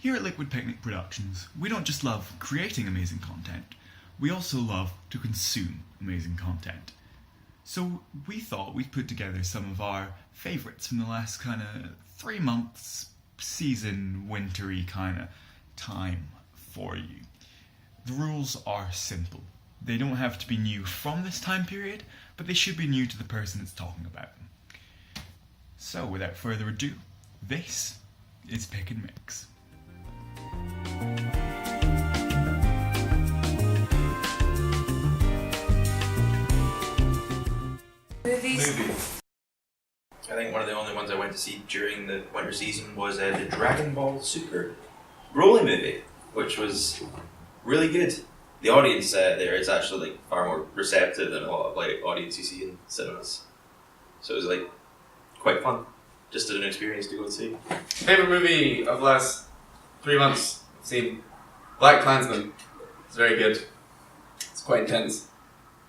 Here at Liquid Picnic Productions, we don't just love creating amazing content, we also love to consume amazing content. So we thought we'd put together some of our favourites from the last kind of 3 months, season, wintry kind of time for you. The rules are simple. They don't have to be new from this time period, but they should be new to the person that's talking about them. So without further ado, this is Pick and Mix. Movies. I think one of the only ones I went to see during the winter season was the Dragon Ball Super Broly movie, which was really good. The audience there is actually like far more receptive than a lot of like audience you see in cinemas. So it was like quite fun, just an experience to go and see. Favorite movie of the last 3 months? I've seen Black Klansman. It's very good. It's quite intense,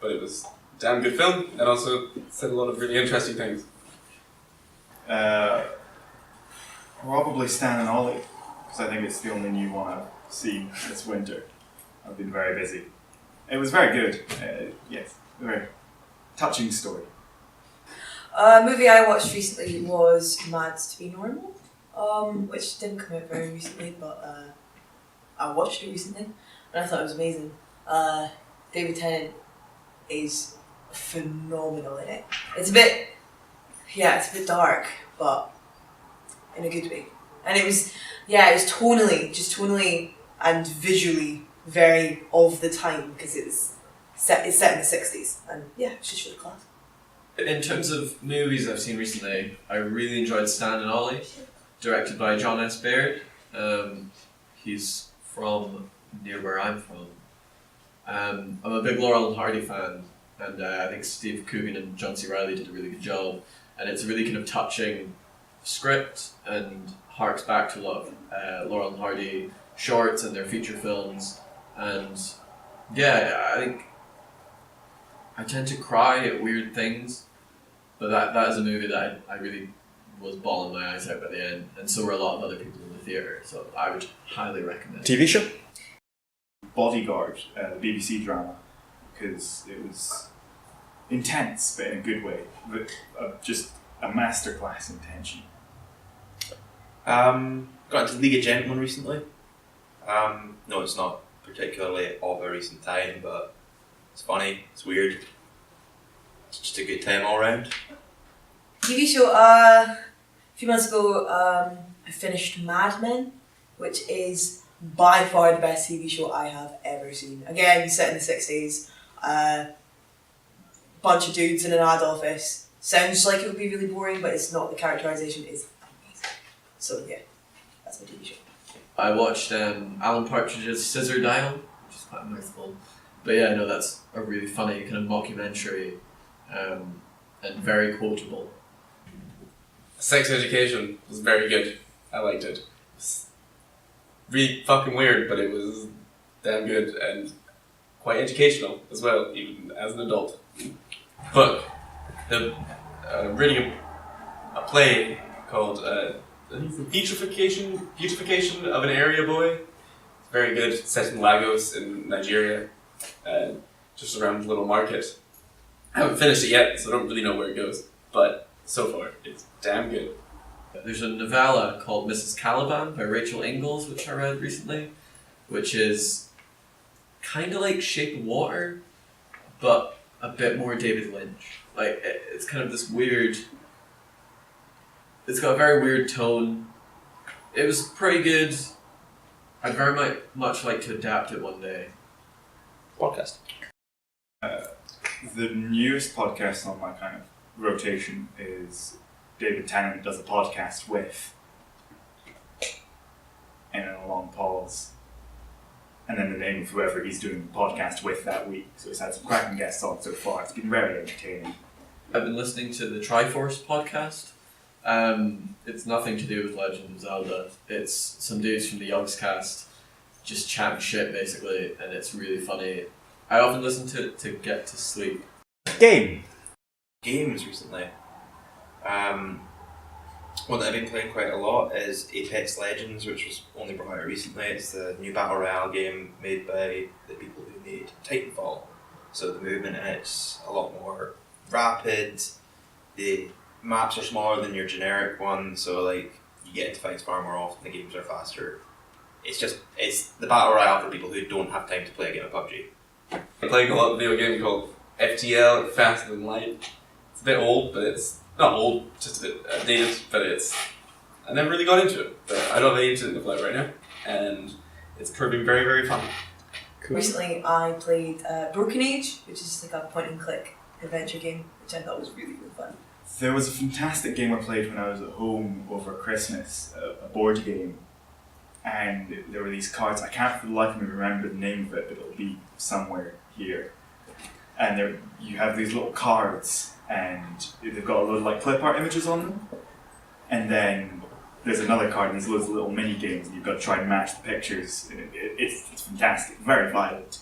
but it was a damn good film, and also said a lot of really interesting things. Probably Stan and Ollie, because I think it's the only new one I've seen this winter. I've been very busy. It was very good. Yes, a very touching story. A movie I watched recently was Mad to Be Normal, which didn't come out very recently, but I watched it recently and I thought it was amazing. David Tennant is phenomenal in it. It's a bit dark, but in a good way. And it was tonally and visually very of the time, because it's set in the 60s, and yeah, it's just really class. In terms of movies I've seen recently, I really enjoyed Stan and Ollie, directed by John S. Baird. He's from near where I'm from. I'm a big Laurel and Hardy fan, and I think Steve Coogan and John C. Reilly did a really good job. And it's a really kind of touching script and harks back to a lot of Laurel and Hardy shorts and their feature films. And yeah, I think I tend to cry at weird things, but that is a movie that I really was bawling my eyes out by the end, and so were a lot of other people in the theatre, so I would highly recommend it. TV show? Bodyguard, the BBC drama, because it was intense, but in a good way. Just a masterclass in tension. Got into League of Gentlemen recently. No, it's not particularly of a recent time, but it's funny, it's weird. It's just a good time all round. TV show, a few months ago, I finished Mad Men, which is by far the best TV show I have ever seen. Again, set in the 60s, bunch of dudes in an ad office. Sounds like it would be really boring, but it's not. The characterization is amazing. So yeah, that's my TV show. I watched Alan Partridge's Scissor Dial, which is quite a mouthful. But yeah, no, that's a really funny kind of mockumentary and very quotable. Sex Education was very good. I liked it. It's really fucking weird, but it was damn good and quite educational as well, even as an adult. Book. Reading a play called Beautification of an Area Boy. It's very good. It's set in Lagos in Nigeria, just around the little market. I haven't finished it yet, so I don't really know where it goes, but so far it's damn good. There's a novella called Mrs. Caliban by Rachel Ingalls, which I read recently, which is kind of like Shape of Water, but a bit more David Lynch. Like, it's kind of this weird... It's got a very weird tone. It was pretty good. I'd very much like to adapt it one day. Podcast. The newest podcast on my kind of rotation is David Tennant does a podcast with, and then a long pause, and then the name of whoever he's doing the podcast with that week. So he's had some cracking guests on so far. It's been very entertaining. I've been listening to the Triforce podcast. It's nothing to do with Legend of Zelda. It's some dudes from the Yogscast just chatting shit basically, and it's really funny. I often listen to it to get to sleep. Games recently. One that I've been playing quite a lot is Apex Legends, which was only brought out recently. It's the new battle royale game made by the people who made Titanfall. So the movement in it's a lot more rapid. The maps are smaller than your generic one, so like you get into fights far more often. The games are faster. It's the battle royale for people who don't have time to play a game of PUBG. I'm playing a lot of video game called FTL, Faster Than Light. It's a bit old, but it's not old, just a bit dated, but I never really got into it, but I don't have any internet to play right now, and it's proving very, very fun. Recently, I played Broken Age, which is like a point-and-click adventure game, which I thought was really, really fun. There was a fantastic game I played when I was at home over Christmas, a board game, and there were these cards. I can't for the life of me remember the name of it, but it'll be somewhere here. And there, you have these little cards, and they've got a load of like clip art images on them. And then there's another card, and there's loads of little mini games, and you've got to try and match the pictures. And it's fantastic, very violent,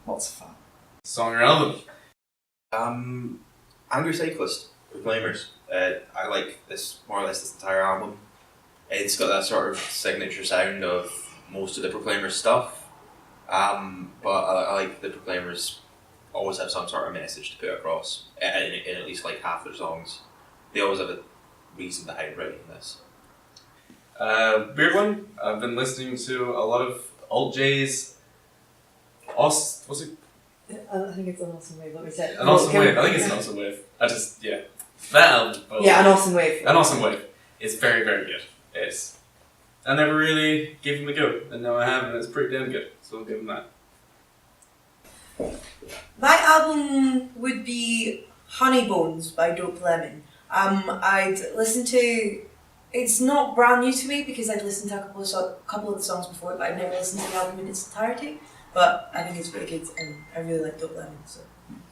lots of fun. Song or album? Angry Cyclist, Proclaimers. I like this more or less this entire album. It's got that sort of signature sound of most of the Proclaimers stuff, but I like the Proclaimers always have some sort of message to put across in at least like half their songs. They always have a reason behind writing this. Weird one. I've been listening to a lot of Alt J's. What's it? I think it's An Awesome Wave. Let me say it. An Awesome Wave. I think it's An Awesome Wave. That album. Yeah, An Awesome Wave. An Awesome Wave. It's very, very good. I never really gave him a go, and now I have, and it's pretty damn good. So I'll give him that. My album would be Honey Bones by Dope Lemon. I'd listen to. It's not brand new to me because I'd listened to a couple of the songs before, but I've never listened to the album in its entirety. But I think it's really good, and I really like Dope Lemon. So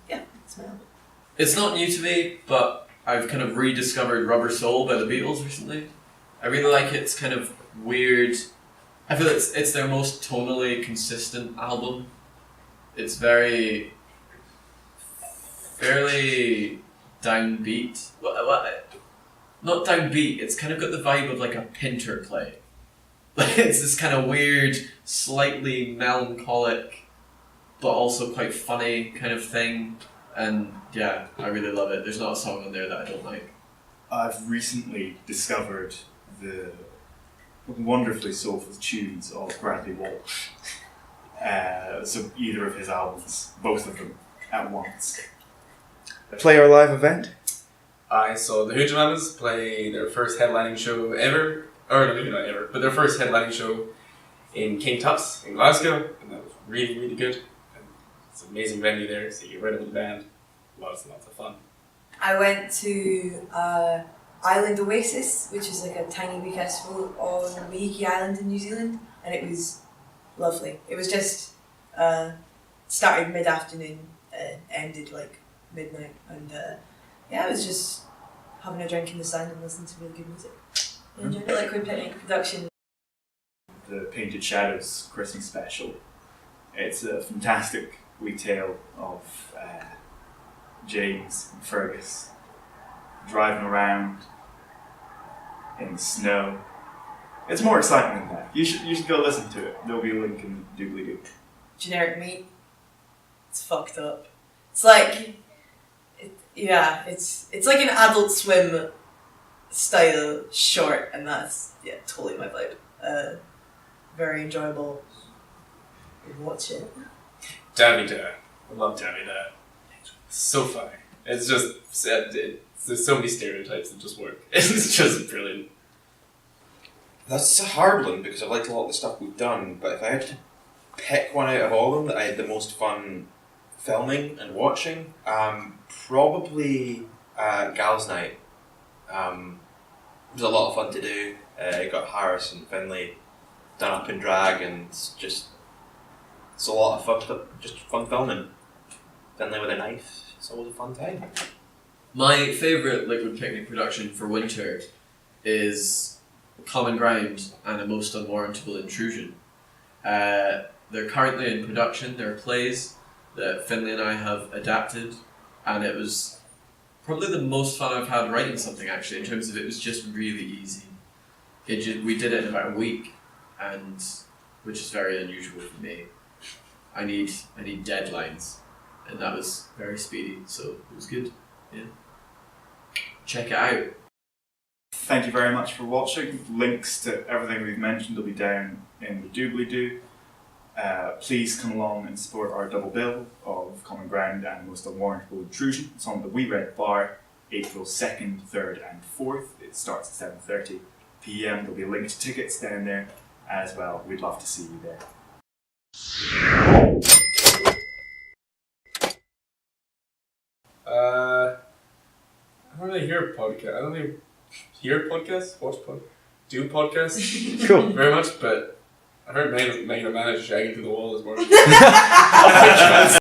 yeah, it's my album. It's not new to me, but I've kind of rediscovered Rubber Soul by the Beatles recently. I really like it. It's kind of weird. I feel it's their most tonally consistent album. It's fairly downbeat. Not downbeat. It's kind of got the vibe of like a Pinter play. It's this kind of weird, slightly melancholic, but also quite funny kind of thing. And yeah, I really love it. There's not a song on there that I don't like. I've recently discovered the wonderfully soulful tunes of Bradley Walsh. So either of his albums, both of them at once. Play our live event? I saw the Hoochie play their first headlining show ever, or maybe not ever, but their first headlining show in King Tut's in Glasgow, and that was really, really good. And it's an amazing venue there, so you get right up with the band. Lots and lots of fun. I went to Island Oasis, which is like a tiny wee festival on Waiheke Island in New Zealand, and it was lovely. It was just started mid-afternoon, ended like midnight, and yeah, I was just having a drink in the sun and listening to really good music. I enjoyed it. Liquid Picnic production. The Painted Shadows Christmas special. It's a fantastic wee tale of James and Fergus driving around in the snow. It's more exciting than that. You should go listen to it. There'll be a link in the doobly-doo. Generic meat. It's fucked up. It's like, it's like an Adult Swim style short, and that's totally my vibe. Very enjoyable. Watch it. Davida. I love Davida. So funny. It's just there's so many stereotypes that just work. It's just brilliant. That's a hard one because I've liked a lot of the stuff we've done, but if I had to pick one out of all of them that I had the most fun filming and watching, probably Gals Night. It was a lot of fun to do. It got Harris and Finlay done up in drag, and it's a lot of fun, just fun filming. Finlay with a knife, it's always a fun time. My favourite Liquid Picnic production for winter is Common Ground and A Most Unwarrantable Intrusion. They're currently in production. They're plays that Finlay and I have adapted, and it was probably the most fun I've had writing something, actually, in terms of it was just really easy. We did it in about a week, and which is very unusual for me. I need deadlines, and that was very speedy, so it was good. Yeah. Check it out. Thank you very much for watching. Links to everything we've mentioned will be down in the doobly-doo. Please come along and support our double bill of Common Ground and Most Unwarrantable Intrusion. It's on the We Red Bar, April 2nd, 3rd and 4th. It starts at 7:30 p.m. There'll be a link to tickets down there as well. We'd love to see you there. I don't really hear podcasts. I don't really hear podcasts, watch podcasts, do podcasts. Cool. Very much, but I heard Megan and Man is shagging through the wall this morning.